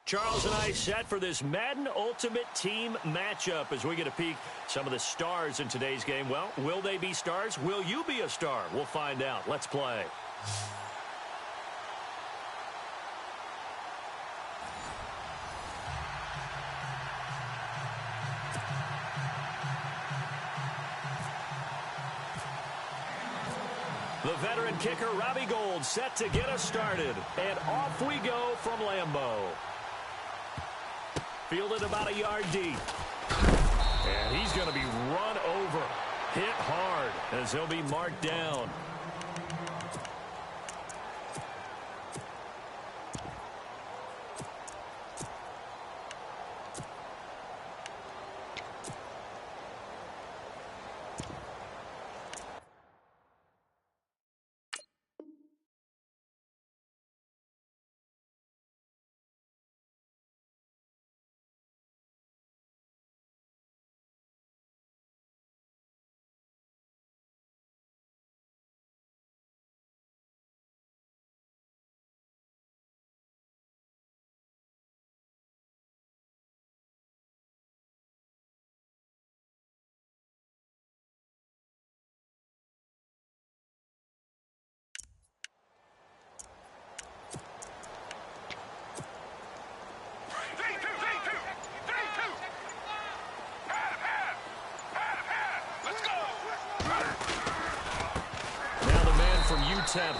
Charles and I set for this Madden Ultimate Team matchup as we get a peek some of the stars in today's game. Well, will they be stars? Will you be a star? We'll find out. Let's play. The veteran kicker, Robbie Gould, set to get us started. And off we go from Lambeau. Fielded about a yard deep. And he's going to be run over. Hit hard as he'll be marked down.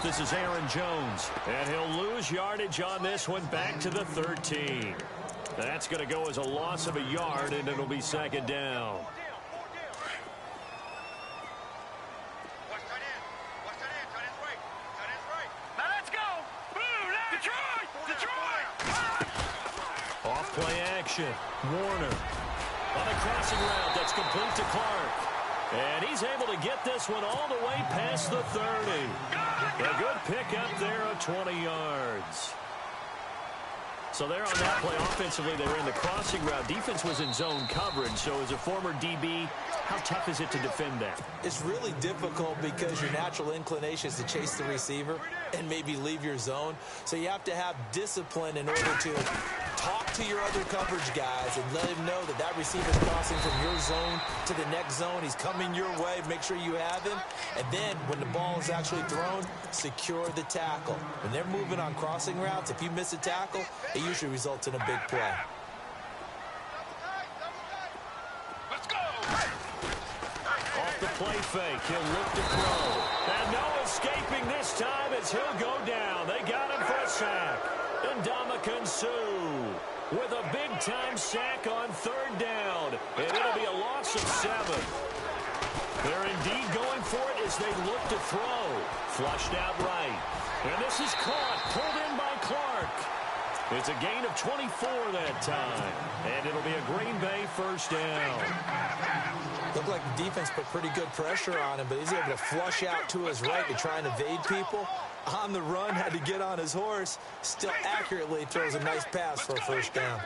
This is Aaron Jones, and he'll lose yardage on this one back to the 13. That's going to go as a loss of a yard, and it'll be second down. Now let's go. Detroit! Off play action. Warner on a crossing route that's complete to Clark. And he's able to get this one all the way past the 30. A good pick up there of 20 yards. So there on that play, offensively, they were in the crossing route. Defense was in zone coverage. So as a former DB, how tough is it to defend that? It's really difficult because your natural inclination is to chase the receiver and maybe leave your zone. So you have to have discipline in order to talk to your other coverage guys and let him know that that receiver is crossing from your zone to the next zone. He's coming your way. Make sure you have him. And then when the ball is actually thrown, secure the tackle. When they're moving on crossing routes, if you miss a tackle, it usually results in a big play. Let's go. Off the play fake, he'll look to throw. And no escaping this time as he'll go down. They got him for a sack. And Ndamukong Suh with a big-time sack on third down. And it'll be a loss of 7. They're indeed going for it as they look to throw. Flushed out right. And this is caught, pulled in by Clark. It's a gain of 24 that time. And it'll be a Green Bay first down. Looked like the defense put pretty good pressure on him, but he's able to flush out to his right to try and evade people. On the run, had to get on his horse. Still accurately throws a nice pass for a first down.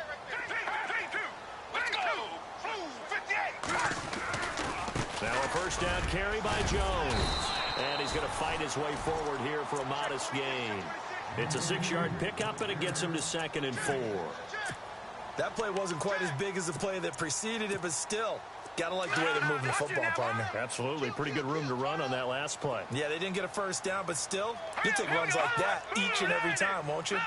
Now a first down carry by Jones. And he's going to fight his way forward here for a modest gain. It's a 6-yard pickup, and it gets him to 2nd and 4. That play wasn't quite as big as the play that preceded it, but still, got to like the way they're moving the football, partner. Absolutely. Pretty good room to run on that last play. Yeah, they didn't get a first down, but still, you take runs like that each and every time, won't you?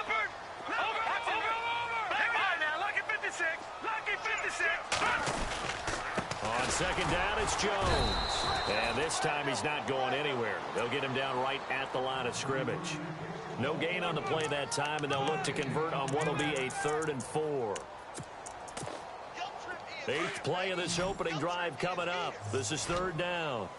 On second down, it's Jones. And this time he's not going anywhere. They'll get him down right at the line of scrimmage. No gain on the play that time, and they'll look to convert on what will be a 3rd and 4. 8th play of this opening drive coming up. This is 3rd down.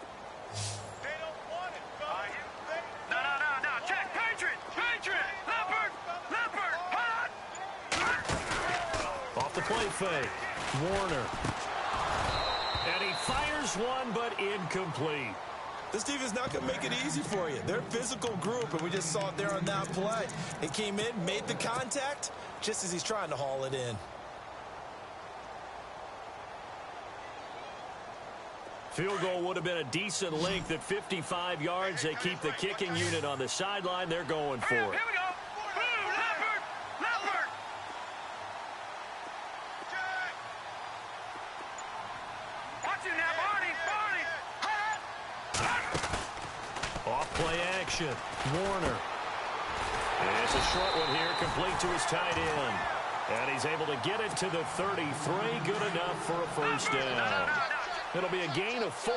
Off the play fake. Warner. And he fires one, but incomplete. This team is not going to make it easy for you. They're a physical group, and we just saw it there on that play. He came in, made the contact, just as he's trying to haul it in. Field goal would have been a decent length at 55 yards. They keep the kicking unit on the sideline. They're going for it. Here we go. action. Warner. And it's a short one here, complete to his tight end. And he's able to get it to the 33. Good enough for a first down. It'll be a gain of 4.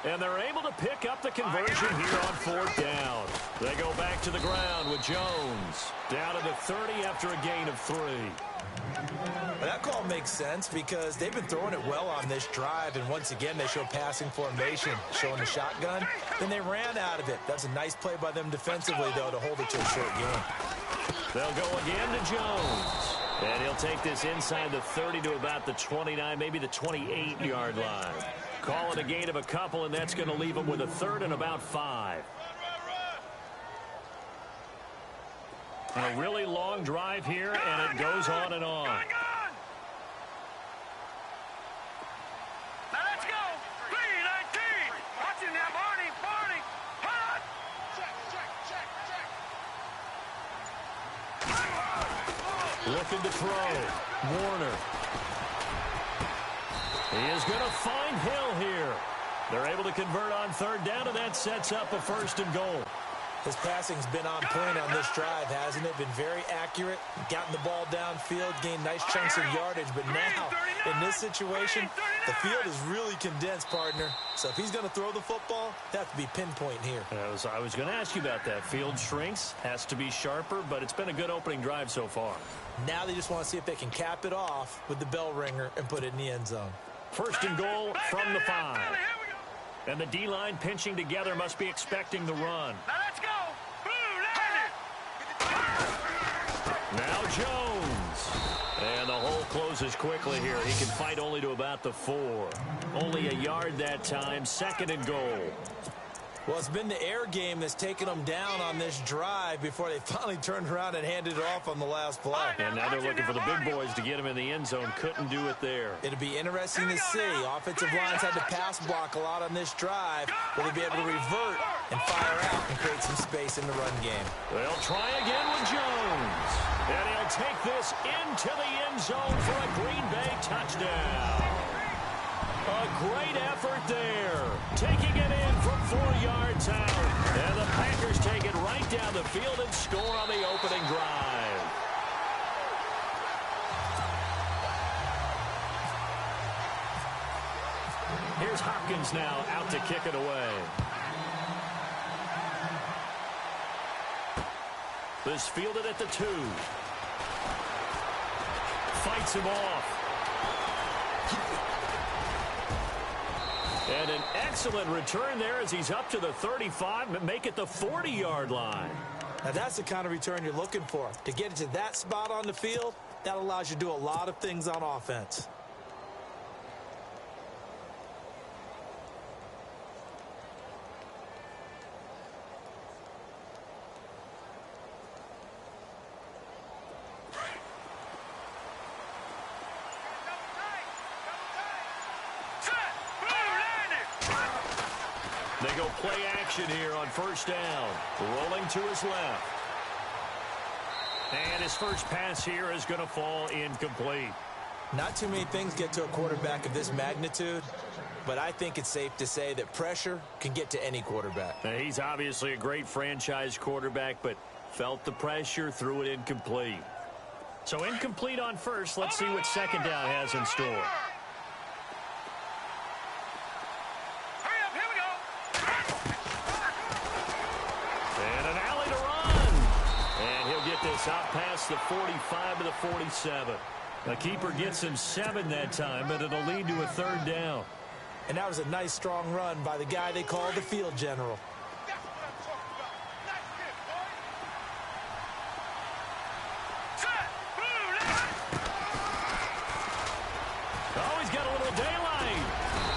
And they're able to pick up the conversion here on 4th down. They go back to the ground with Jones. Down to the 30 after a gain of 3. That call makes sense because they've been throwing it well on this drive, and once again they show passing formation, showing the shotgun. Then they ran out of it. That's a nice play by them defensively, though, to hold it to a short gain. They'll go again to Jones. And he'll take this inside the 30 to about the 29, maybe the 28-yard line. Call it a gain of a couple, and that's going to leave him with a 3rd and about 5. A really long drive here, and it goes on and on. Now let's go. 3-19. Watch it now, Barney. Barney. Hot. Check. Looking to throw. Warner. He is going to find Hill here. They're able to convert on 3rd down, and that sets up a 1st and goal. His passing's been on point on this drive, hasn't it? Been very accurate, gotten the ball downfield, gained nice chunks of yardage. But now, in this situation, the field is really condensed, partner. So if he's going to throw the football, that has to be pinpoint here. I was going to ask you about that. Field shrinks, has to be sharper, but it's been a good opening drive so far. Now they just want to see if they can cap it off with the bell ringer and put it in the end zone. 1st and goal from the 5. And the D-line pinching together must be expecting the run. Now let's go. Now Jones. And the hole closes quickly here. He can fight only to about the 4. Only a yard that time. 2nd and goal. Well, it's been the air game that's taken them down on this drive before they finally turned around and handed it off on the last play. And now they're looking for the big boys to get him in the end zone. Couldn't do it there. It'll be interesting to see. Offensive lines had to pass block a lot on this drive. Will they be able to revert and fire out and create some space in the run game? They'll try again with Jones. And he'll take this into the end zone for a Green Bay touchdown. A great effort there. Taking it in from 4 yards out. And the Packers take it right down the field and score on the opening drive. Here's Hopkins now out to kick it away. This fielded at the 2. Fights him off. And an excellent return there as he's up to the 35, but make it the 40-yard line. Now that's the kind of return you're looking for. To get it to that spot on the field, that allows you to do a lot of things on offense. They go play action here on 1st down. Rolling to his left. And his first pass here is going to fall incomplete. Not too many things get to a quarterback of this magnitude, but I think it's safe to say that pressure can get to any quarterback. Now, he's obviously a great franchise quarterback, but felt the pressure, threw it incomplete. So incomplete on 1st. Let's see what 2nd down has in store. Out past the 45 to the 47. The keeper gets him 7 that time, but it'll lead to a 3rd down. And that was a nice, strong run by the guy they call the field general. Oh, he's got a little daylight.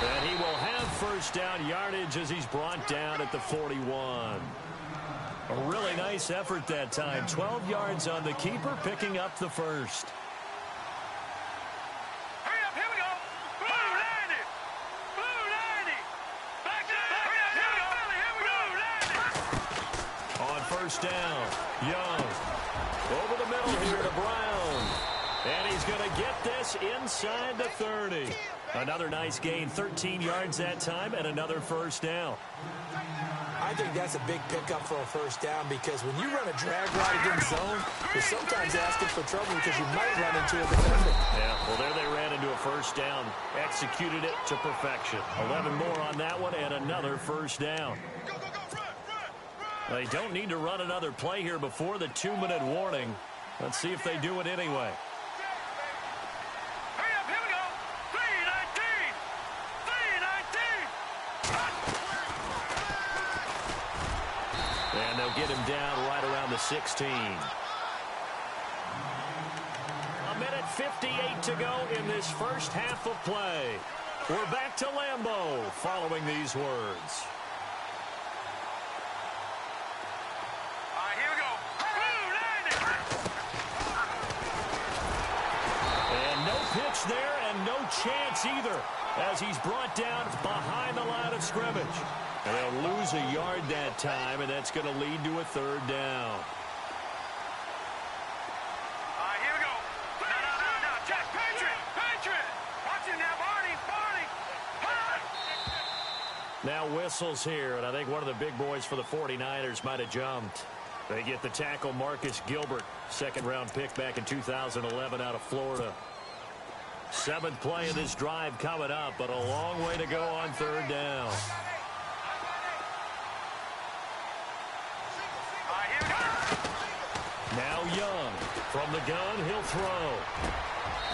And he will have 1st down yardage as he's brought down at the 41. A really nice effort that time. 12 yards on the keeper, picking up the 1st. Hurry up, here we go. Blue 90. Blue 90. Back to hurry up, here we go. On 1st down, Young. Over the middle here to Brown. And he's going to get this inside the 30. Another nice gain, 13 yards that time, and another 1st down. I think that's a big pickup for a first down because when you run a drag route against zone, you're sometimes asking for trouble because you might run into a defender. Yeah, well, there they ran into a first down. Executed it to perfection. 11 more on that one and another first down. They don't need to run another play here before the 2-minute warning. Let's see if they do it anyway. Hurry up, here we go. 3-19. 3-19. And they'll get him down right around the 16. A minute 58 to go in this first half of play. We're back to Lambeau following these words. All right, here we go. And no pitch there and no chance either as he's brought down behind the line of scrimmage. And they'll lose a yard that time, and that's going to lead to a third down. All right, here we go. No. Jack, Patriot. Watch him now, Barney. Now whistles here, and I think one of the big boys for the 49ers might have jumped. They get the tackle, Marcus Gilbert, second-round pick back in 2011 out of Florida. 7th play of this drive coming up, but a long way to go on third down. Now Young from the gun, he'll throw.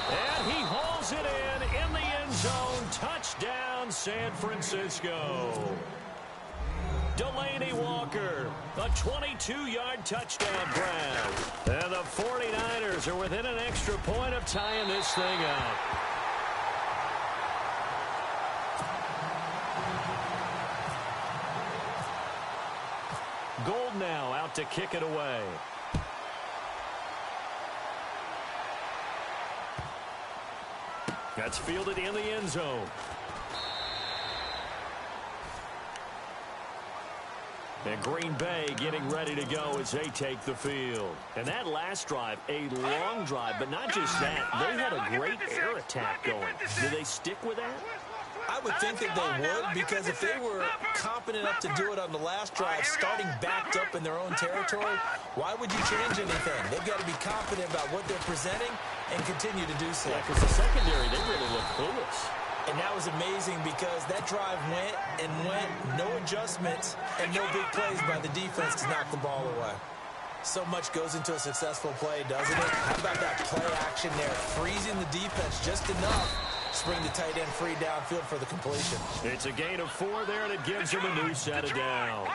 And he hauls it in the end zone. Touchdown, San Francisco. Delaney Walker, a 22-yard touchdown grab. And the 49ers are within an extra point of tying this thing up. Gold now out to kick it away. That's fielded in the end zone. And Green Bay getting ready to go as they take the field. And that last drive, a long drive, but not just that. They had a great air attack going. Do they stick with that? I would think that they would, because if they were confident enough to do it on the last drive, starting backed up in their own territory, why would you change anything? They've got to be confident about what they're presenting and continue to do so. Yeah, because the secondary, they really look clueless. And that was amazing because that drive went, no adjustments, and no big plays by the defense to knock the ball away. So much goes into a successful play, doesn't it? How about that play action there, freezing the defense just enough to bring the tight end free downfield for the completion. It's a gain of 4 there, and it gives him a new set of downs.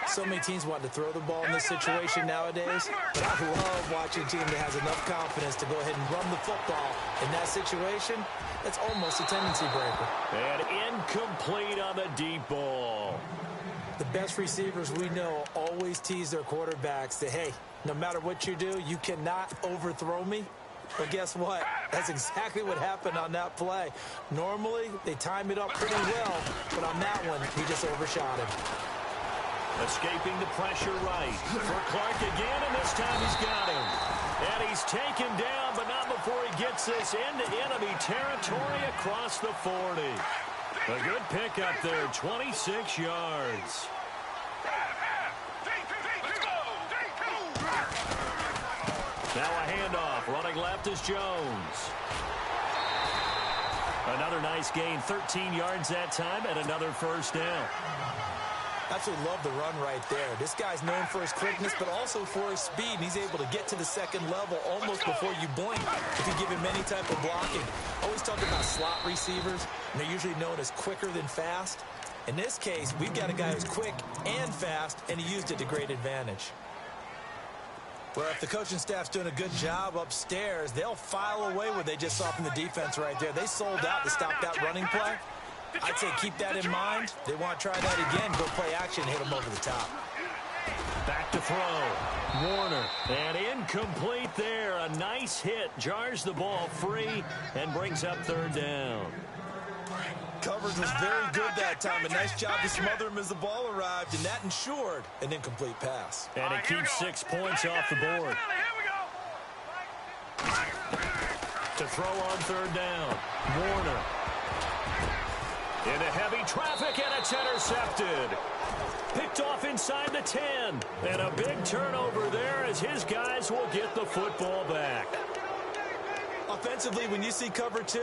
So many teams want to throw the ball in this situation nowadays, but I love watching a team that has enough confidence to go ahead and run the football. In that situation, that's almost a tendency breaker. And incomplete on the deep ball. The best receivers we know always tease their quarterbacks that, hey, no matter what you do, you cannot overthrow me. But guess what? That's exactly what happened on that play. Normally, they time it up pretty well, but on that one, he just overshot him. Escaping the pressure right for Clark again, and this time he's got him. And he's taken down, but not before he gets this into enemy territory across the 40. A good pickup there, 26 yards. Now a handoff, running left is Jones. Another nice gain, 13 yards that time, and another first down. Absolutely love the run right there. This guy's known for his quickness, but also for his speed. He's able to get to the second level almost before you blink if you give him any type of blocking. Always talk about slot receivers, and they're usually known as quicker than fast. In this case, we've got a guy who's quick and fast, and he used it to great advantage. Well, if the coaching staff's doing a good job upstairs, they'll file away what they just saw from the defense right there. They sold out to stop that running play. I'd say keep that in mind. They want to try that again. Go play action, hit them over the top. Back to throw. Warner. And incomplete there. A nice hit. Jars the ball free and brings up third down. Coverage was very good that time. A nice job to smother him as the ball arrived, and that ensured an incomplete pass. And it keeps 6 points off the board. To throw on third down. Warner. Into heavy traffic, and it's intercepted. Picked off inside the 10. And a big turnover there as his guys will get the football back. Offensively, when you see cover 2,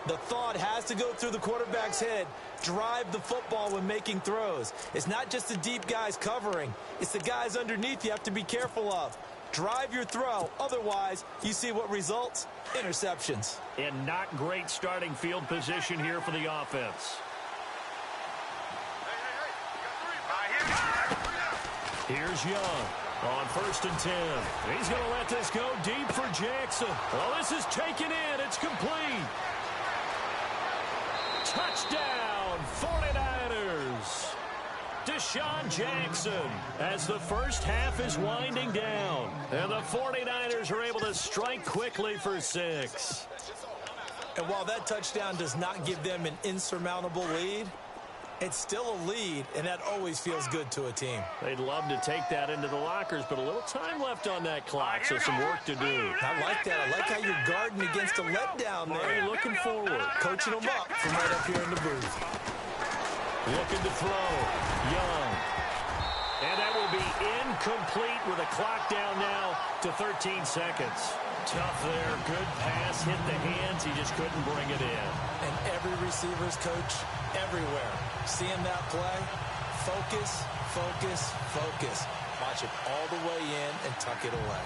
the thought has to go through the quarterback's head. Drive the football when making throws. It's not just the deep guys covering. It's the guys underneath you have to be careful of. Drive your throw. Otherwise, you see what results? Interceptions. And not great starting field position here for the offense. Here's Young on 1st and 10. He's going to let this go deep for Jackson. Well, this is taken in. It's complete. Touchdown, 49ers. Deshaun Jackson as the first half is winding down. And the 49ers are able to strike quickly for 6. And while that touchdown does not give them an insurmountable lead, it's still a lead, and that always feels good to a team. They'd love to take that into the lockers, but a little time left on that clock, so some work to do. I like that. I like how you're guarding against a letdown there. Very looking forward. Coaching them up from right up here in the booth. Looking to throw. Young. And that will be incomplete with a clock down now to 13 seconds. Tough there. Good pass. Hit the hands. He just couldn't bring it in. And every receiver's coach everywhere. Seeing that play, focus, focus, focus. Watch it all the way in and tuck it away.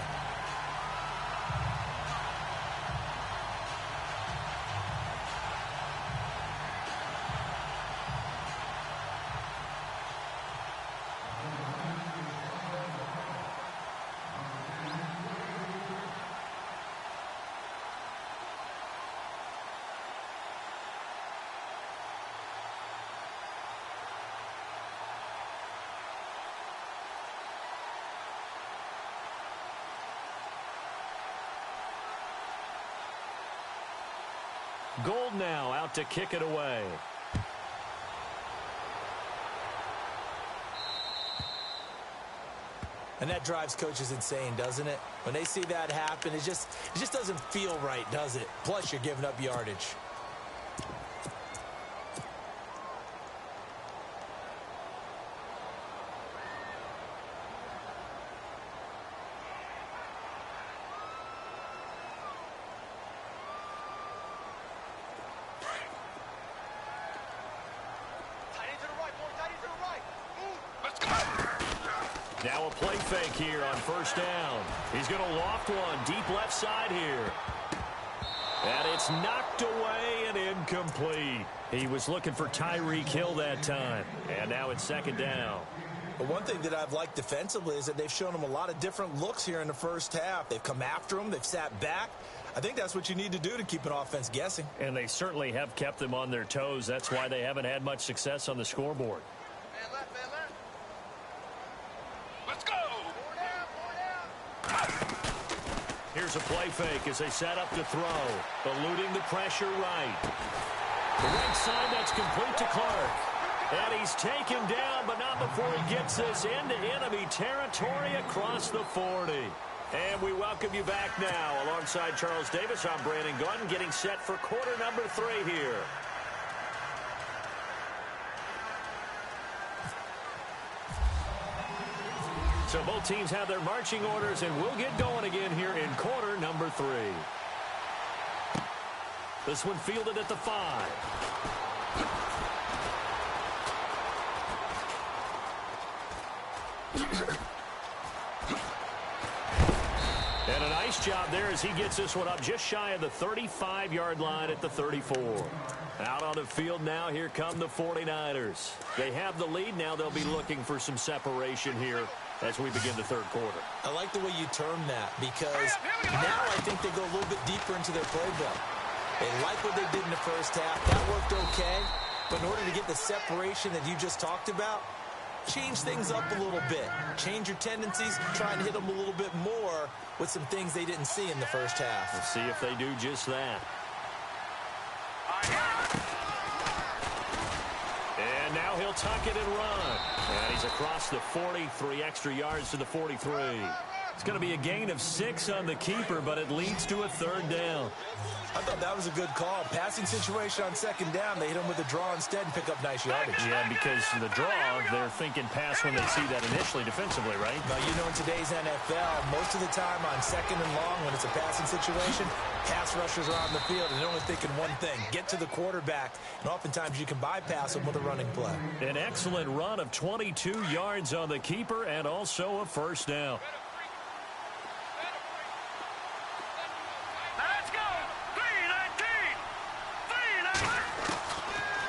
Gold now out to kick it away. And that drives coaches insane, doesn't it? When they see that happen, it just doesn't feel right, does it? Plus, you're giving up yardage. Now a play fake here on 1st down. He's going to loft one deep left side here. And it's knocked away and incomplete. He was looking for Tyreek Hill that time. And now it's 2nd down. But one thing that I've liked defensively is that they've shown him a lot of different looks here in the first half. They've come after him. They've sat back. I think that's what you need to do to keep an offense guessing. And they certainly have kept them on their toes. That's why they haven't had much success on the scoreboard. Man left, man left. Let's go. Here's a play fake as they set up to throw. Eluding the pressure right. The right side, that's complete to Clark. And he's taken down, but not before he gets this into enemy territory across the 40. And we welcome you back now. Alongside Charles Davis, I'm Brandon Gunn, getting set for quarter number 3 here. So both teams have their marching orders, and we'll get going again here in quarter number 3. This one fielded at the 5. And a nice job there as he gets this one up just shy of the 35-yard line at the 34. Out on the field now, here come the 49ers. They have the lead. Now they'll be looking for some separation here as we begin the 3rd quarter. I like the way you term that because now I think they go a little bit deeper into their playbook. They like what they did in the first half. That worked okay. But in order to get the separation that you just talked about, change things up a little bit. Change your tendencies. Try and hit them a little bit more with some things they didn't see in the first half. Let's see if they do just that. And now he'll tuck it and run. And he's across the 40, 3 extra yards to the 43. It's going to be a gain of 6 on the keeper, but it leads to a 3rd down. I thought that was a good call. Passing situation on 2nd down. They hit him with a draw instead and pick up nice yardage. Yeah, because the draw, they're thinking pass when they see that initially defensively, right? Now, you know, in today's NFL, most of the time on 2nd and long, when it's a passing situation, pass rushers are on the field, and they're only thinking one thing, get to the quarterback. And oftentimes you can bypass them with a running play. An excellent run of 22 yards on the keeper and also a 1st down.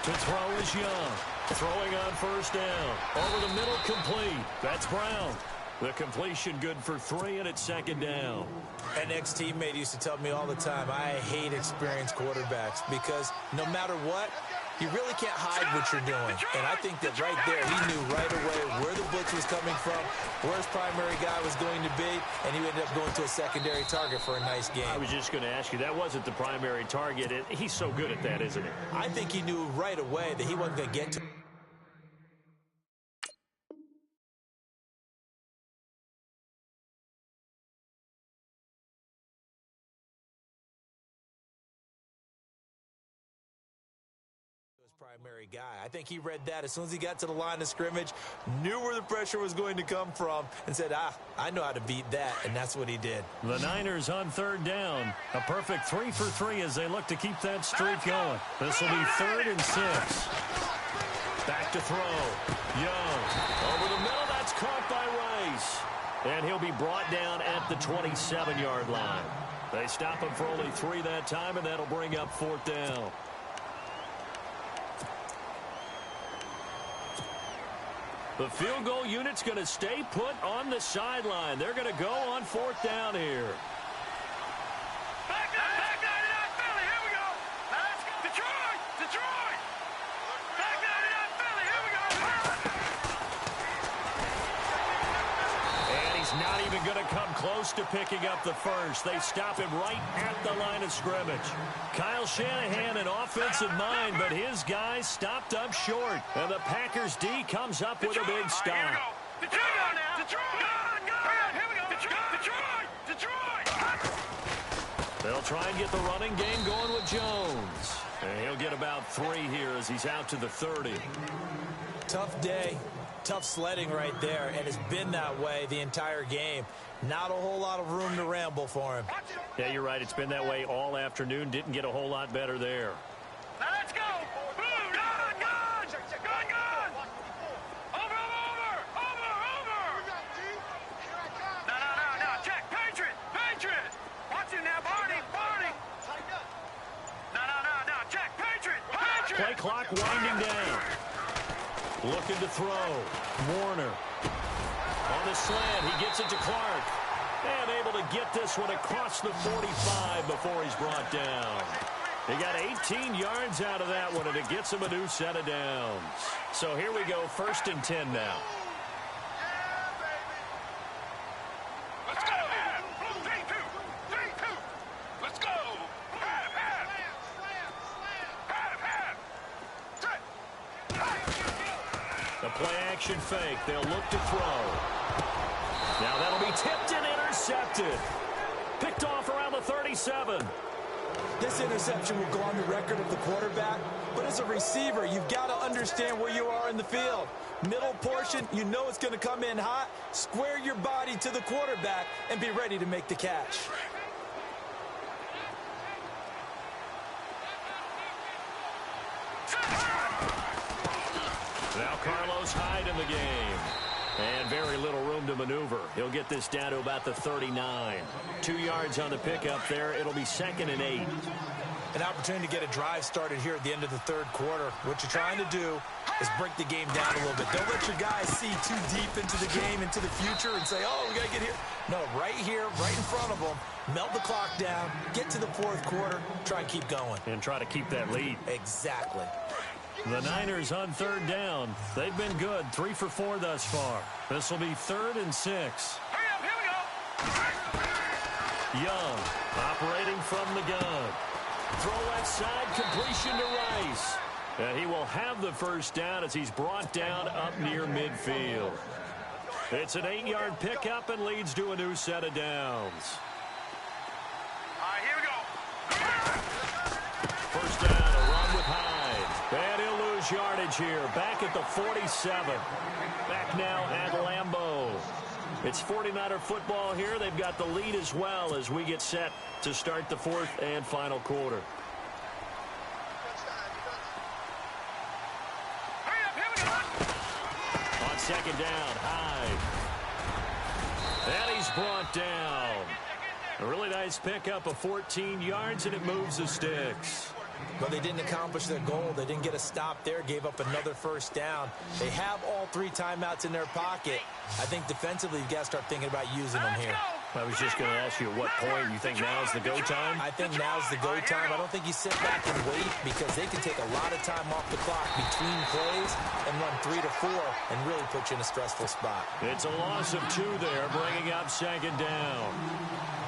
To throw is Young. Throwing on 1st down. Over the middle, complete. That's Brown. The completion good for 3, and it's 2nd down. An ex-teammate used to tell me all the time, I hate experienced quarterbacks because no matter what, you really can't hide what you're doing. And I think that right there, he knew right away where the blitz was coming from, where his primary guy was going to be, and he ended up going to a secondary target for a nice game. I was just going to ask you, that wasn't the primary target. He's so good at that, isn't he? I think he knew right away that he wasn't going to get to primary guy. I think he read that as soon as he got to the line of scrimmage, knew where the pressure was going to come from, and said, I know how to beat that, and that's what he did. The Niners on 3rd down. A perfect 3 for 3 as they look to keep that streak going. This will be 3rd and 6. Back to throw. Young. Over the middle, that's caught by Rice. And he'll be brought down at the 27-yard line. They stop him for only 3 that time, and that'll bring up 4th down. The field goal unit's going to stay put on the sideline. They're going to go on 4th down here. Back 99 Philly, here we go. Detroit. Back 99 Philly, here we go. And he's not even going to come close to picking up the first. They stop him right at the line of scrimmage. Kyle Shanahan, an offensive mind, but his guys stopped up short. And the Packers D comes up with a big stop. Detroit. Here we go. Detroit. They'll try and get the running game going with Jones. And he'll get about 3 here as he's out to the 30. Tough day. Tough sledding right there, and it's been that way the entire game. Not a whole lot of room to ramble for him. Yeah, you're right. It's been that way all afternoon. Didn't get a whole lot better there. Now let's go. Boom. Gun. Over. No. Check. Patriot. Watch him now, Barney. No. Check. Patriot. Play clock winding down. Looking to throw. Warner. On the slant, he gets it to Clark. And able to get this one across the 45 before he's brought down. He got 18 yards out of that one, and it gets him a new set of downs. So here we go, 1st and 10 now. Let's go. 3-2. Let's go. The play-action fake. They'll look to throw. Now that'll be tipped and intercepted. Picked off around the 37. This interception will go on the record of the quarterback, but as a receiver, you've got to understand where you are in the field. Middle portion, you know it's going to come in hot. Square your body to the quarterback and be ready to make the catch. Now Carlos Hyde in the game. And very little room to maneuver. He'll get this down to about the 39. 2 yards on the pickup there. It'll be 2nd and 8. An opportunity to get a drive started here at the end of the 3rd quarter. What you're trying to do is break the game down a little bit. Don't let your guys see too deep into the game, into the future, and say, oh, we got to get here. No, right here, right in front of them. Melt the clock down. Get to the 4th quarter. Try and keep going. And try to keep that lead. Exactly. The Niners on 3rd down. They've been good. 3 for 4 thus far. This will be 3rd and 6. Hurry up, here we go. Young operating from the gun. Throw left side, completion to Rice. And he will have the 1st down as he's brought down up near midfield. It's an 8-yard pickup and leads to a new set of downs. All right, here we go. First down, a run with Hyde. And he'll lose yardage here. Back at the 47. Back now at Lambeau. It's 49er football here. They've got the lead as well as we get set to start the fourth and final quarter. Hurry up, here we go. On second down, Hyde. And he's brought down. A really nice pickup of 14 yards, and it moves the sticks. But they didn't accomplish their goal. They didn't get a stop there, gave up another first down. They have all 3 timeouts in their pocket. I think defensively, you've got to start thinking about using them here. I was just going to ask you at what point you think now's the go time? I think now's the go time. I don't think you sit back and wait because they can take a lot of time off the clock between plays and run 3 to 4 and really put you in a stressful spot. It's a loss of 2 there, bringing up second down.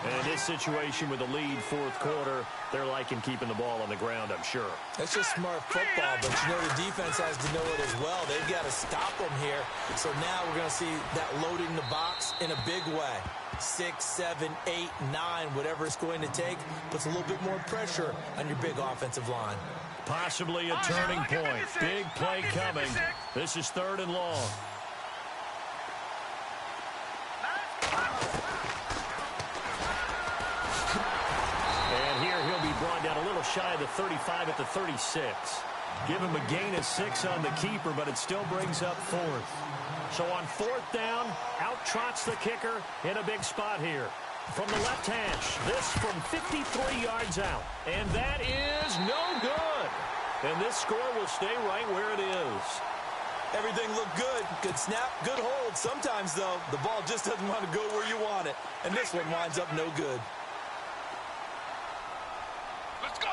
And in this situation with the lead fourth quarter, they're liking keeping the ball on the ground, I'm sure. That's just smart football, but you know the defense has to know it as well. They've got to stop them here. So now we're going to see that loading the box in a big way. 6, 7, 8, 9, whatever it's going to take, puts a little bit more pressure on your big offensive line. Possibly a turning point. Big play coming. This is 3rd and long. And here he'll be brought down a little shy of the 35 at the 36. Give him a gain of 6 on the keeper, but it still brings up 4th. So on 4th down, out trots the kicker in a big spot here. From the left hash, this from 53 yards out. And that is no good. And this score will stay right where it is. Everything looked good. Good snap, good hold. Sometimes, though, the ball just doesn't want to go where you want it. And this one winds up no good. Let's go.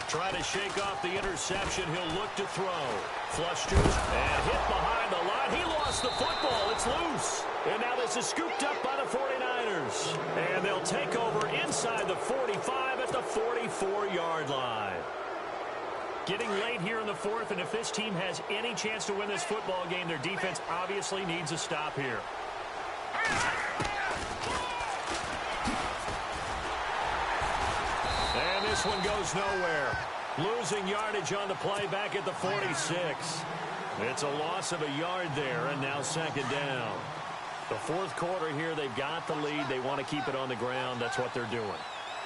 Trying to shake off the interception. He'll look to throw. Flush to his and hit behind the line. He lost the football. It's loose. And now this is scooped up by the 49ers. And they'll take over inside the 45 at the 44-yard line. Getting late here in the fourth, and if this team has any chance to win this football game, their defense obviously needs a stop here. And this one goes nowhere. Losing yardage on the play back at the 46. It's a loss of a yard there, and now second down. The fourth quarter here, they've got the lead. They want to keep it on the ground. That's what they're doing.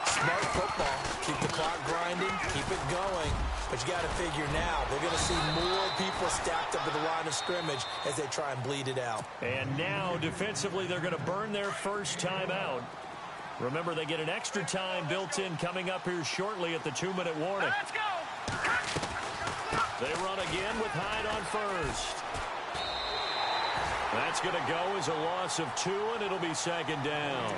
Smart football. Keep the clock grinding. Keep it going. But you got to figure now, they're going to see more people stacked up at the line of scrimmage as they try and bleed it out. And now, defensively, they're going to burn their first time out. Remember, they get an extra time built in coming up here shortly at the 2-minute warning. Let's go. They run again with Hyde on first. That's going to go as a loss of 2, and it'll be second down.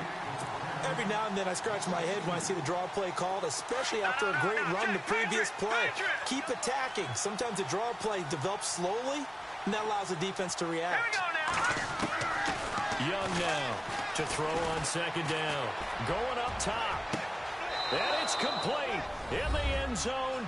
Every now and then I scratch my head when I see the draw play called, especially after a great run the previous play. Keep attacking. Sometimes the draw play develops slowly, and that allows the defense to react. Young now to throw on second down. Going up top. And it's complete in the end zone.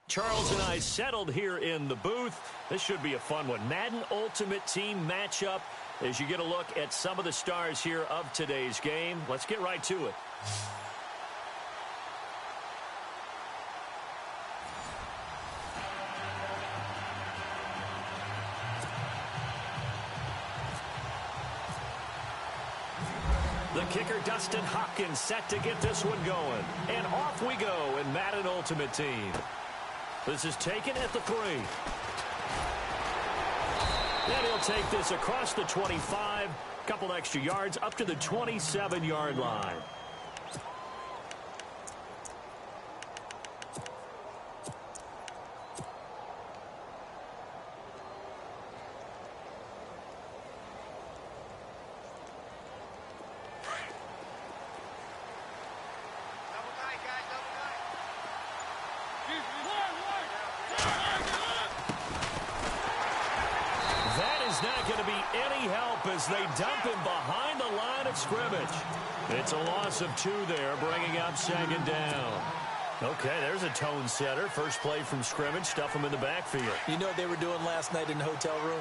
Charles and I settled here in the booth. This should be a fun one. Madden Ultimate Team matchup as you get a look at some of the stars here of today's game. Let's get right to it. The kicker, Dustin Hopkins, set to get this one going. And off we go in Madden Ultimate Team. This is taken at the 3. And he'll take this across the 25. Couple extra yards up to the 27-yard line. Not going to be any help as they dump him behind the line of scrimmage. It's a loss of 2 there, bringing up 2nd down. Okay, there's a tone setter. First play from scrimmage, stuff him in the backfield. You know what they were doing last night in the hotel room?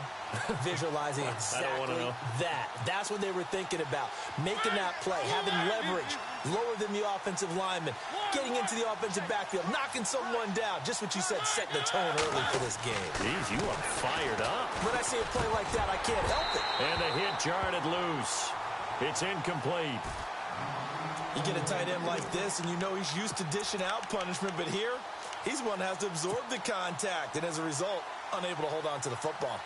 Visualizing exactly that. That's what they were thinking about. Making that play, having leverage, lower than the offensive lineman, getting into the offensive backfield, knocking someone down. Just what you said, setting the tone early for this game. Jeez, you are fired up. When I see a play like that, I can't help it. And the hit jarred it loose. It's incomplete. You get a tight end like this, and you know he's used to dishing out punishment, but here, he's one that has to absorb the contact, and as a result, unable to hold on to the football.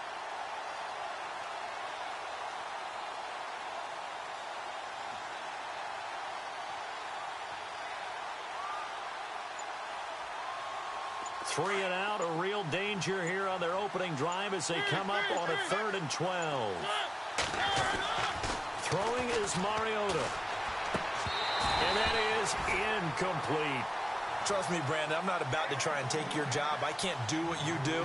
Three and out, a real danger here on their opening drive as they come up on a 3rd and 12. Throwing is Mariota. And that is incomplete. Trust me, Brandon, I'm not about to try and take your job. I can't do what you do.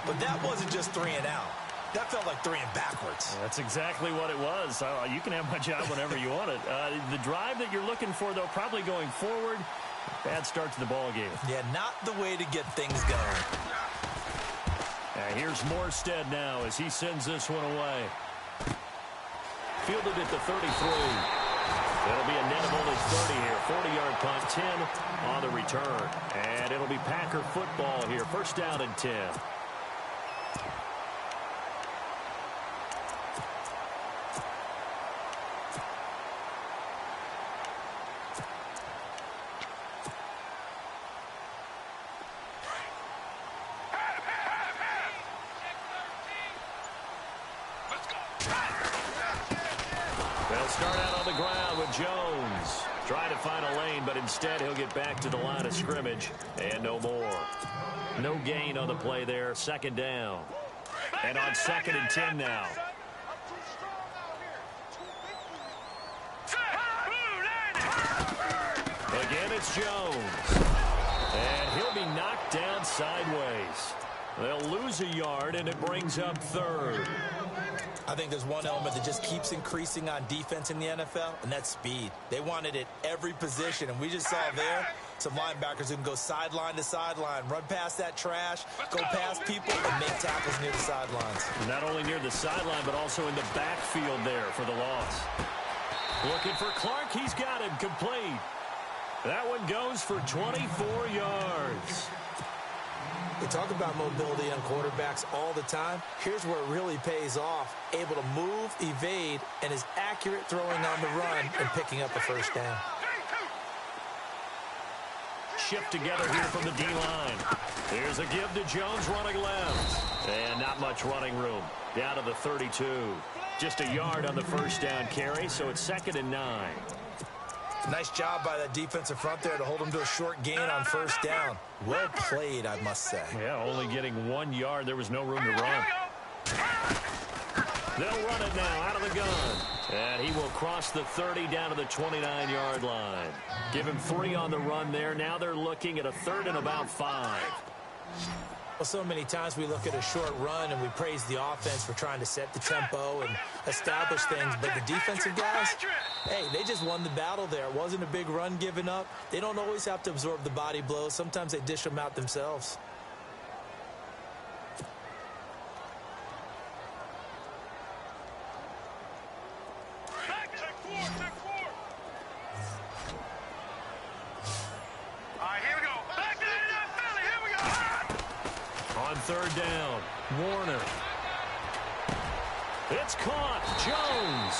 But that wasn't just 3 and out. That felt like 3 and backwards. That's exactly what it was. You can have my job whenever you want it. The drive that you're looking for, though, probably going forward. Bad start to the ball game. Yeah, not the way to get things going. Here's Morstead now as he sends this one away. Fielded at the 33. It'll be a net of only 30 here. 40-yard punt, 10 on the return. And it'll be Packer football here. 1st down and 10. They'll start out on the ground with Jones. Trying to find a lane, but instead he'll get back to the line of scrimmage. And no more. No gain on the play there. 2nd down. And on 2nd and 10 now. Again, it's Jones. And he'll be knocked down sideways. They'll lose a yard, and it brings up 3rd. I think there's one element that just keeps increasing on defense in the NFL, and that's speed. They want it at every position, and we just saw there some linebackers who can go sideline to sideline, run past that trash, go past people, and make tackles near the sidelines. Not only near the sideline, but also in the backfield there for the loss. Looking for Clark. He's got him complete. That one goes for 24 yards. We talk about mobility on quarterbacks all the time. Here's where it really pays off. Able to move, evade, and is accurate throwing on the run and picking up the 1st down. Shift together here from the D-line. Here's a give to Jones running left. And not much running room. Down to the 32. Just a yard on the 1st down carry, so it's 2nd and 9. Nice job by that defensive front there to hold them to a short gain on 1st down. Well played, I must say. Yeah, only getting 1 yard. There was no room to run. They'll run it now out of the gun. And he will cross the 30 down to the 29-yard line. Give him 3 on the run there. Now they're looking at a 3rd and about 5. Well, so many times we look at a short run and we praise the offense for trying to set the tempo and establish things, but the defensive guys, hey, they just won the battle there. It wasn't a big run given up. They don't always have to absorb the body blows. Sometimes they dish them out themselves. Third down, Warner. It's caught, Jones.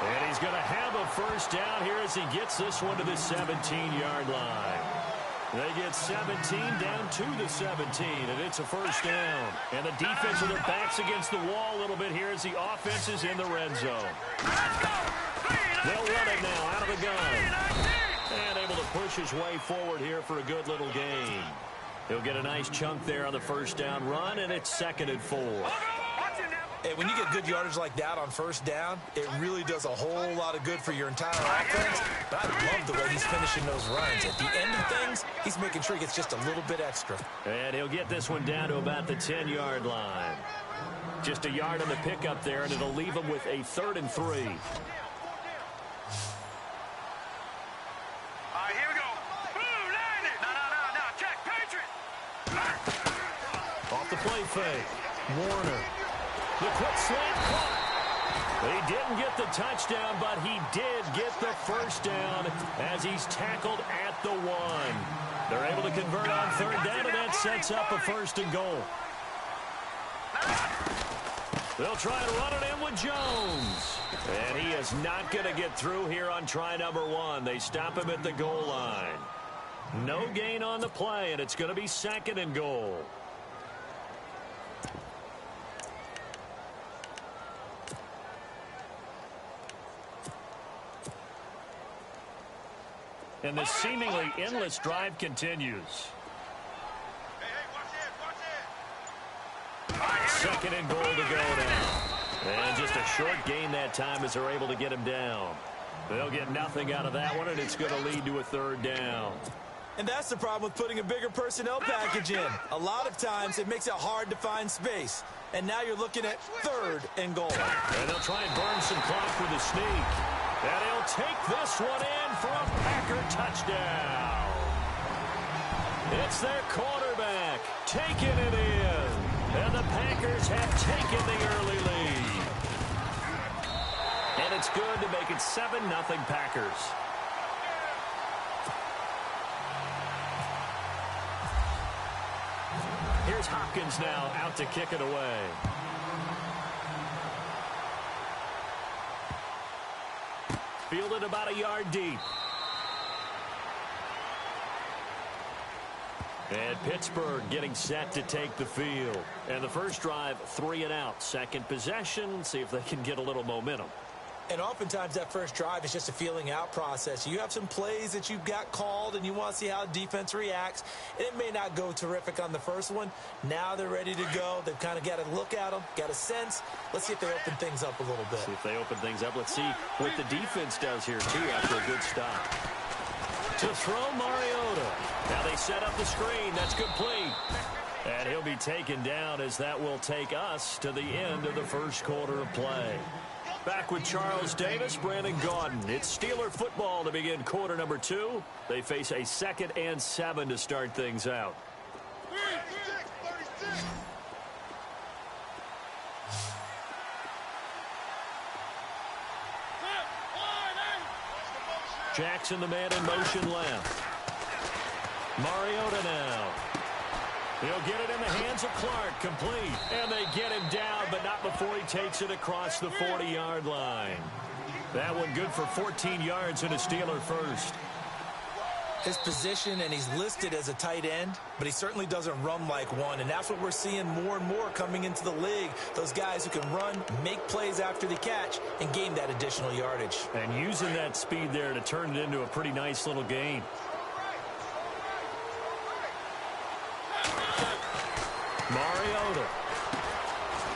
And he's going to have a first down here as he gets this one to the 17-yard line. They get 17 down to the 17, and it's a first down. And the defense with their backs against the wall a little bit here as the offense is in the red zone. They'll run it now out of the gun. And able to push his way forward here for a good little gain. He'll get a nice chunk there on the first down run, and it's 2nd and 4. Hey, when you get good yardage like that on first down, it really does a whole lot of good for your entire offense. But I love the way he's finishing those runs. At the end of things, he's making sure he gets just a little bit extra. And he'll get this one down to about the 10-yard line. Just a yard on the pickup there, and it'll leave him with a 3rd and 3. Play fake. Warner. The quick slant caught. He didn't get the touchdown, but he did get the first down as he's tackled at the 1. They're able to convert on 3rd down, and that sets up a 1st and goal. They'll try and run it in with Jones. And he is not going to get through here on try number 1. They stop him at the goal line. No gain on the play, and it's going to be 2nd and goal. And this seemingly endless drive continues. 2nd and goal to go now. And just a short gain that time as they're able to get him down. They'll get nothing out of that one, and it's going to lead to a 3rd down. And that's the problem with putting a bigger personnel package in. A lot of times it makes it hard to find space. And now you're looking at 3rd and goal. And they'll try and burn some clock with a sneak. And he'll take this one in for a Packer touchdown. It's their quarterback taking it in. And the Packers have taken the early lead. And it's good to make it 7-0 Packers. Here's Hopkins now out to kick it away. Fielded about a yard deep. And Pittsburgh getting set to take the field. And the first drive, 3 and out. Second possession, see if they can get a little momentum. And oftentimes that first drive is just a feeling out process. You have some plays that you've got called and you want to see how defense reacts. And it may not go terrific on the first one. Now they're ready to go. They've kind of got to look at them, got a sense. Let's see if they open things up a little bit. See if they open things up. Let's see what the defense does here, too, after a good stop. To throw Mariota. Now they set up the screen. That's complete. And he'll be taken down as that will take us to the end of the first quarter of play. Back with Charles Davis, Brandon Gaudin. It's Steeler football to begin quarter number 2. They face a 2nd and 7 to start things out. Jackson, the man in motion left. Mariota now. He'll get it in the hands of Clark, complete. And they get him down, but not before he takes it across the 40-yard line. That one good for 14 yards and a Steeler first. His position, and he's listed as a tight end, but he certainly doesn't run like one, and that's what we're seeing more and more coming into the league. Those guys who can run, make plays after the catch, and gain that additional yardage. And using that speed there to turn it into a pretty nice little gain. Mariota.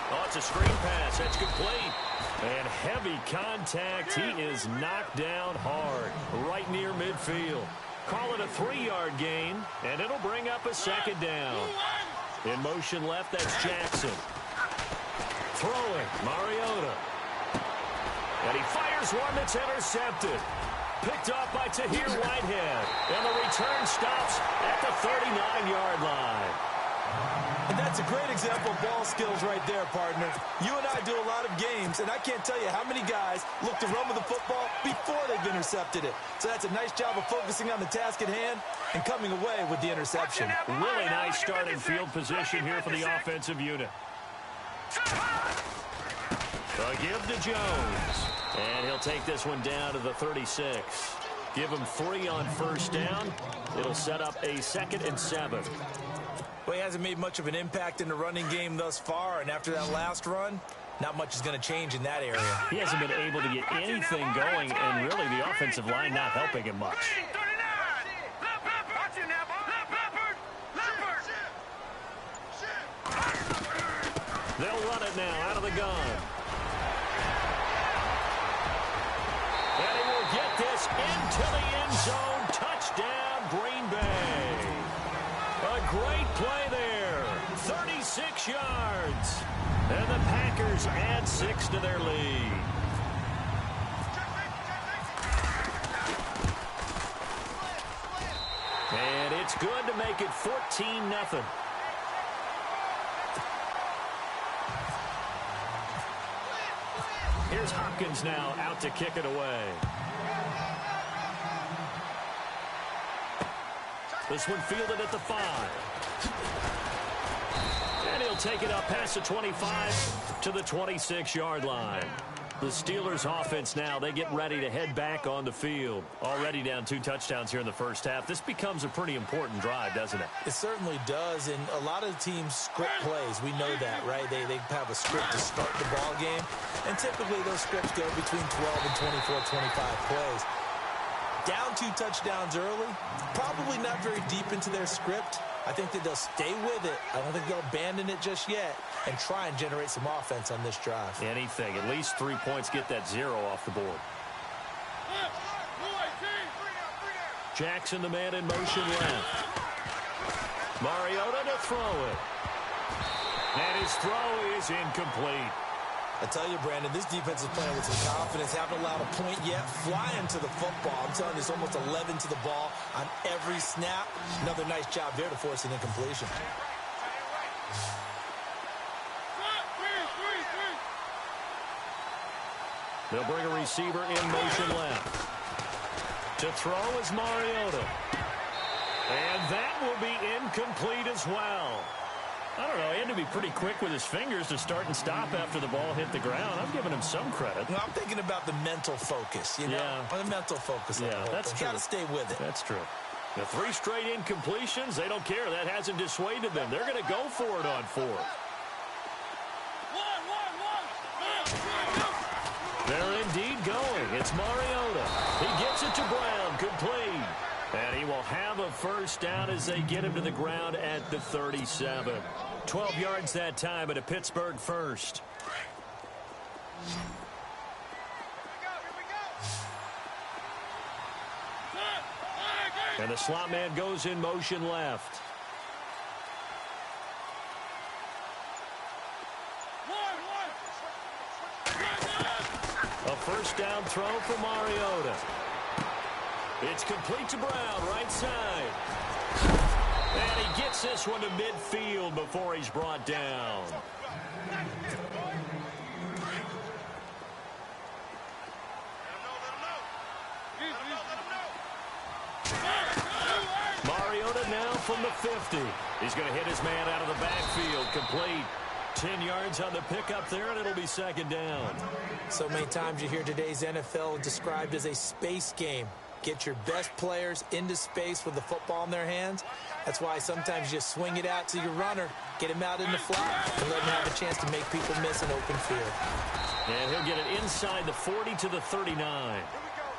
Oh, it's a screen pass. That's complete. And heavy contact. He is knocked down hard, right near midfield. Call it a 3-yard gain, and it'll bring up a 2nd down. In motion left, that's Jackson. Throwing, Mariota. And he fires one that's intercepted. Picked off by Tahir Whitehead. And the return stops at the 39-yard line. And that's a great example of ball skills right there, partner. You and I do a lot of games, and I can't tell you how many guys look to run with the football before they've intercepted it. So that's a nice job of focusing on the task at hand and coming away with the interception. Really nice starting field position here for the offensive unit. A give to Jones. And he'll take this one down to the 36. Give him 3 on first down. It'll set up a 2nd and 7. Well, he hasn't made much of an impact in the running game thus far, and after that last run, not much is going to change in that area. He hasn't been able to get anything going, and really the offensive line not helping him much. They'll run it now out of the gun. And he will get this into the end zone. Touchdown, Green Bay. A great play there. 36 yards. And the Packers add 6 to their lead. And it's good to make it 14-0. Here's Hopkins now out to kick it away. This one fielded at the 5. And he'll take it up past the 25 to the 26-yard line. The Steelers offense now, they get ready to head back on the field. Already down 2 touchdowns here in the first half. This becomes a pretty important drive, doesn't it? It certainly does, and a lot of the teams script plays. We know that, right? They have a script to start the ball game, and typically those scripts go between 12 and 24, 25 plays. Down 2 touchdowns early, probably not very deep into their script. I think that they'll stay with it. I don't think they'll abandon it just yet and try and generate some offense on this drive. Anything. At least 3 points, get that 0 off the board. Jackson, the man in motion left. Mariota to throw it. And his throw is incomplete. I tell you, Brandon, this defense is playing with some confidence. Haven't allowed a point yet. Flying to the football. I'm telling you, it's almost 11 to the ball on every snap. Another nice job there to force an incompletion. They'll bring a receiver in motion left. To throw is Mariota. And that will be incomplete as well. I don't know, he had to be pretty quick with his fingers to start and stop after the ball hit the ground. I'm giving him some credit. Well, I'm thinking about the mental focus, you know? Yeah. The mental focus. Yeah, that's true. Got to stay with it. That's true. The 3 straight incompletions, they don't care. That hasn't dissuaded them. They're going to go for it on 4th. They're indeed going. It's Mariota. He gets it to Brown, complete. And he will have a first down as they get him to the ground at the 37. 12 yards that time at a Pittsburgh first. And the slot man goes in motion left. A first down throw for Mariota. It's complete to Brown, right side. And he gets this one to midfield before he's brought down. Mariota now from the 50. He's going to hit his man out of the backfield, complete. 10 yards on the pickup there, and it'll be 2nd down. So many times you hear today's NFL described as a space game. Get your best players into space with the football in their hands. That's why sometimes you just swing it out to your runner, get him out in the flat, and let him have a chance to make people miss an open field. And he'll get it inside the 40 to the 39.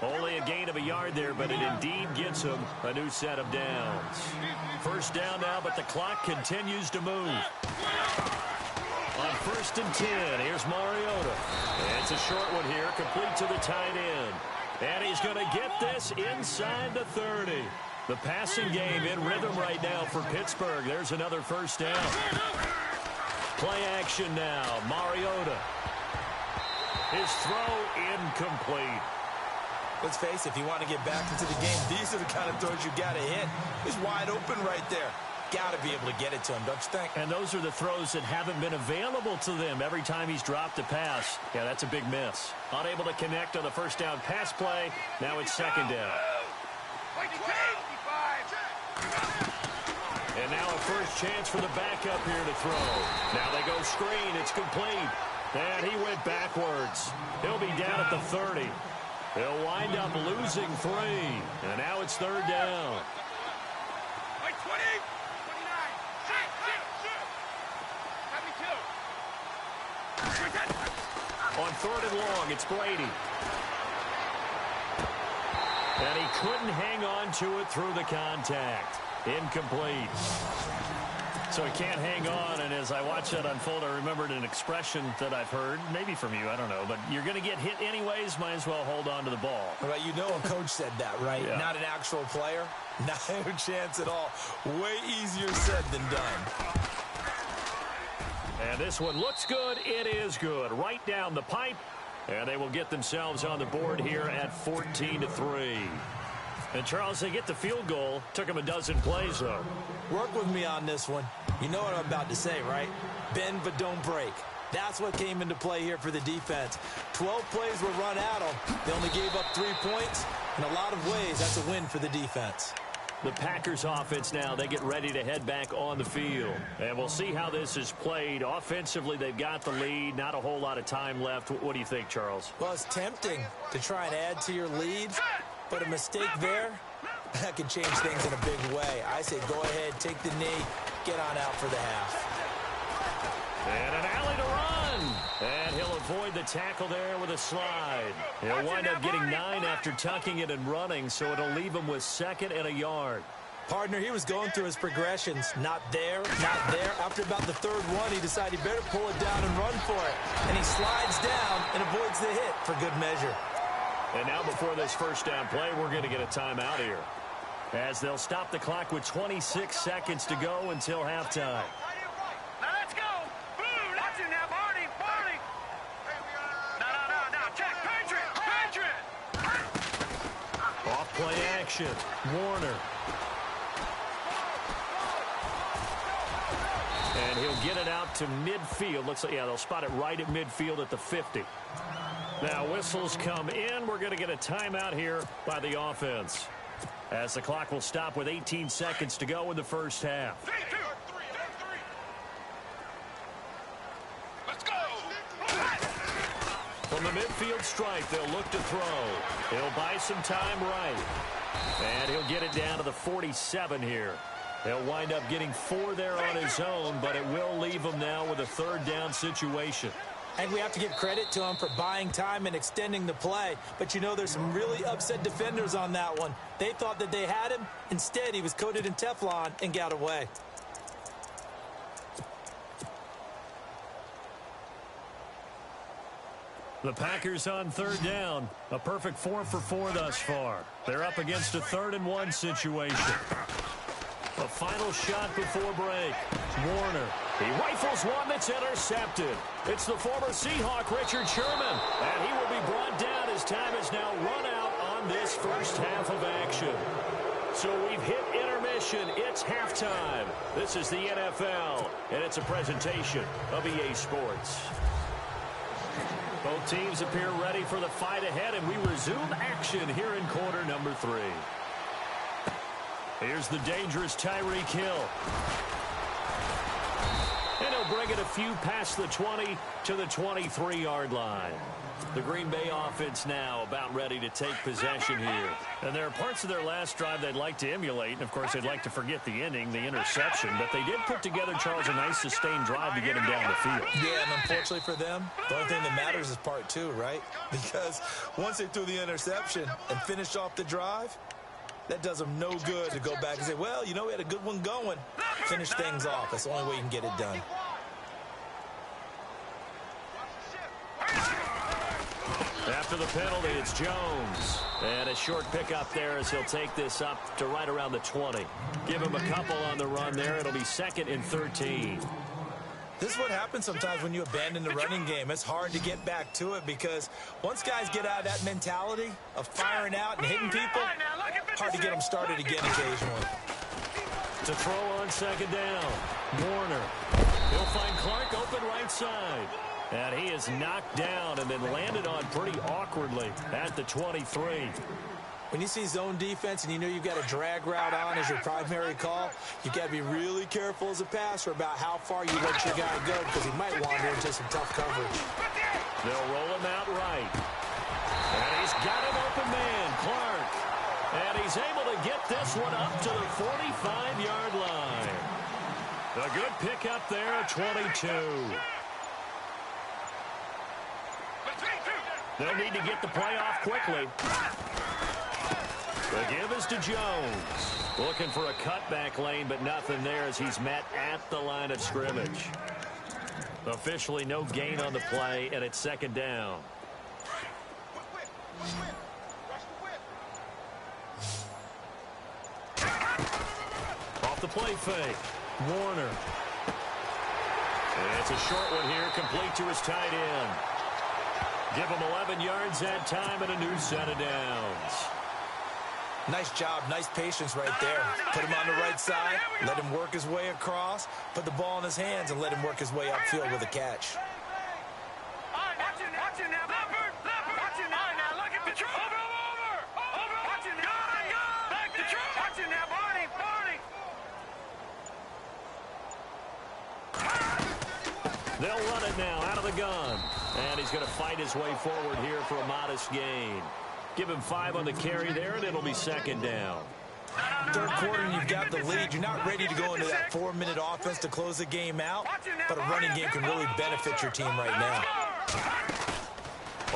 Only a gain of a yard there, but it indeed gets him a new set of downs. First down now, but the clock continues to move. On 1st and 10, here's Mariota. And it's a short one here, complete to the tight end. And he's going to get this inside the 30. The passing game in rhythm right now for Pittsburgh. There's another first down. Play action now. Mariota. His throw incomplete. Let's face it, if you want to get back into the game, these are the kind of throws you got to hit. He's wide open right there. Got to be able to get it to him, don't you think? And those are the throws that haven't been available to them every time he's dropped a pass. Yeah, that's a big miss. Unable to connect on the first down pass play. Now it's second down. And now a first chance for the backup here to throw. Now they go screen. It's complete. And he went backwards. He'll be down at the 30. He'll wind up losing 3. And now it's third down. On third and long, it's Brady. And he couldn't hang on to it through the contact. Incomplete. So he can't hang on, and as I watch that unfold, I remembered an expression that I've heard, maybe from you, I don't know, but you're going to get hit anyways, might as well hold on to the ball. Well, you know a coach said that, right? Yeah. Not an actual player. Not a chance at all. Way easier said than done. And this one looks good. It is good. Right down the pipe, and they will get themselves on the board here at 14-3. And, Charles, they get the field goal. Took them a dozen plays, though. Work with me on this one. You know what I'm about to say, right? Bend but don't break. That's what came into play here for the defense. 12 plays were run at them. They only gave up 3 points. In a lot of ways, that's a win for the defense. The Packers offense now, they get ready to head back on the field. And we'll see how this is played. Offensively, they've got the lead. Not a whole lot of time left. What do you think, Charles? Well, it's tempting to try and add to your lead. But a mistake there, that can change things in a big way. I say go ahead, take the knee, get on out for the half. And an alley to run. And he'll avoid the tackle there with a slide. He'll wind up getting 9 after tucking it and running, so it'll leave him with 2nd and a yard. Partner, he was going through his progressions. Not there, not there. After about the 3rd one, he decided he better pull it down and run for it. And he slides down and avoids the hit for good measure. And now before this first down play, we're going to get a timeout here, as they'll stop the clock with 26 seconds to go until halftime. Now let's go. Boom. That's it now, Barney. Barney. No. Check. Patriot. Off play action. Warner. And he'll get it out to midfield. Looks like, yeah, they'll spot it right at midfield at the 50. Now whistles come in. We're going to get a timeout here by the offense, as the clock will stop with 18 seconds to go in the first half. 3, 2, 3. Let's go. From the midfield stripe, they'll look to throw. He'll buy some time right. And he'll get it down to the 47 here. He'll wind up getting 4 there on his own, but it will leave him now with a 3rd down situation. And we have to give credit to him for buying time and extending the play. But, you know, there's some really upset defenders on that one. They thought that they had him. Instead, he was coated in Teflon and got away. The Packers on 3rd down. A perfect 4 for 4 thus far. They're up against a 3rd and 1 situation. A final shot before break. Warner. He rifles one that's intercepted. It's the former Seahawk, Richard Sherman. And he will be brought down as time is now run out on this first half of action. So we've hit intermission. It's halftime. This is the NFL, and it's a presentation of EA Sports. Both teams appear ready for the fight ahead, and we resume action here in quarter number 3. Here's the dangerous Tyreek Hill. And he'll bring it a few past the 20 to the 23-yard line. The Green Bay offense now about ready to take possession here. And there are parts of their last drive they'd like to emulate. And, of course, they'd like to forget the ending, the interception. But they did put together, Charles, a nice sustained drive to get him down the field. Yeah, and unfortunately for them, the only thing that matters is part 2, right? Because once they threw the interception and finished off the drive, that does them no good to go back and say, well, you know, we had a good one going. Finish things off. That's the only way you can get it done. After the penalty, it's Jones. And a short pickup there as he'll take this up to right around the 20. Give him a couple on the run there. It'll be 2nd and 13. This is what happens sometimes when you abandon the running game. It's hard to get back to it because once guys get out of that mentality of firing out and hitting people, hard to get them started again occasionally. To throw on 2nd down, Warner. He'll find Clark open right side. And he is knocked down and then landed on pretty awkwardly at the 23. When you see zone defense and you know you've got a drag route on as your primary call, you've got to be really careful as a passer about how far you let your guy go because he might wander into some tough coverage. They'll roll him out right. And he's got an open man, Clark. And he's able to get this one up to the 45-yard line. A good pickup there at 22. They'll need to get the play off quickly. The give is to Jones. Looking for a cutback lane, but nothing there as he's met at the line of scrimmage. Officially no gain on the play, and it's 2nd down. Off the play fake. Warner. And it's a short one here, complete to his tight end. Give him 11 yards that time and a new set of downs. Nice job, nice patience right there. Put him on the right side, let him work his way across, put the ball in his hands, and let him work his way upfield with a catch. They'll run it now out of the gun. And he's going to fight his way forward here for a modest gain. Give him 5 on the carry there, and it'll be 2nd down. Third quarter, and you've got the lead. You're not ready to go into that 4-minute offense to close the game out, but a running game can really benefit your team right now.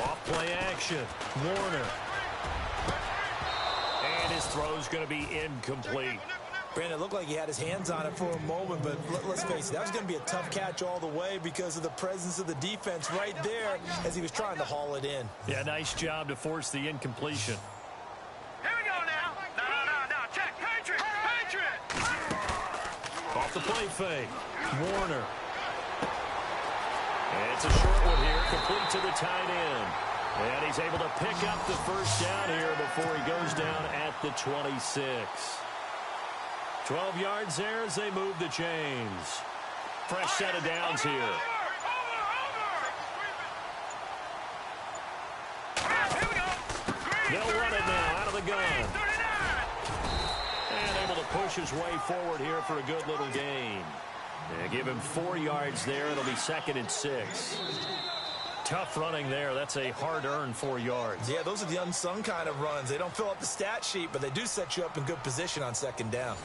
Off play action. Warner. And his throw's going to be incomplete. Brandon, it looked like he had his hands on it for a moment, but let's face it, that was going to be a tough catch all the way because of the presence of the defense right there as he was trying to haul it in. Yeah, nice job to force the incompletion. Here we go now. No. Check. Patriot. Off the play fake. Warner. And it's a short one here, complete to the tight end. And he's able to pick up the first down here before he goes down at the 26. 12 yards there as they move the chains. Fresh set of downs here. They'll run it now out of the gun. And able to push his way forward here for a good little gain. And give him 4 yards there. It'll be 2nd and 6. Tough running there. That's a hard-earned 4 yards. Yeah, those are the unsung kind of runs. They don't fill up the stat sheet, but they do set you up in good position on 2nd down.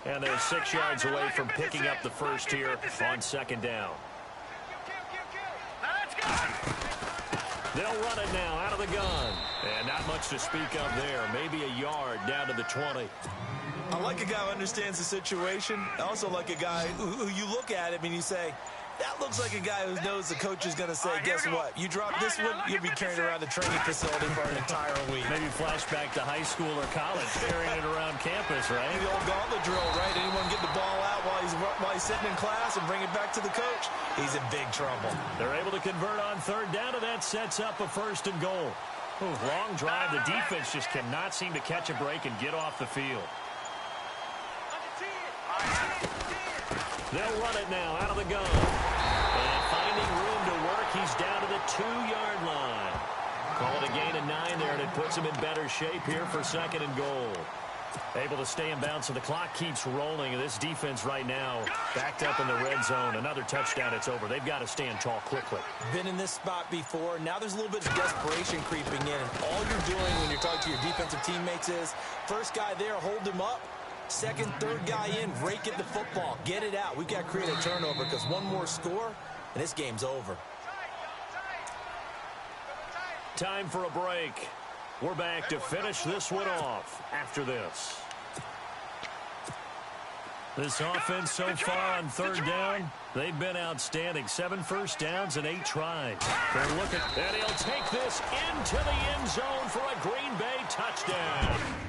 And they're 6 yards away from picking up the first here on 2nd down. They'll run it now out of the gun. And not much to speak of there. Maybe a yard down to the 20. I like a guy who understands the situation. I also like a guy who you look at him and you say, that looks like a guy who knows the coach is going to say, guess what? You drop this one, you'll be carrying around the training facility for an entire week. Maybe flashback to high school or college, carrying it around campus, right? The old gauntlet drill, right? Anyone get the ball out while he's sitting in class and bring it back to the coach? He's in big trouble. They're able to convert on 3rd down, and that sets up a 1st and goal. Ooh, long drive. The defense just cannot seem to catch a break and get off the field. They'll run it now out of the gun. And finding room to work, he's down to the 2-yard line. Call it a gain of 9 there, and it puts him in better shape here for 2nd and goal. Able to stay in bounds, so the clock keeps rolling. And this defense right now backed up in the red zone. Another touchdown, it's over. They've got to stand tall quickly. Been in this spot before. Now there's a little bit of desperation creeping in. And all you're doing when you're talking to your defensive teammates is, first guy there, hold him up. 2nd, 3rd guy in, rake at the football. Get it out. We've got to create a turnover because one more score, and this game's over. Time for a break. We're back to finish this one off after this. This offense so far on third down, they've been outstanding. 7 first downs and 8 tries. They're looking, and he'll take this into the end zone for a Green Bay touchdown.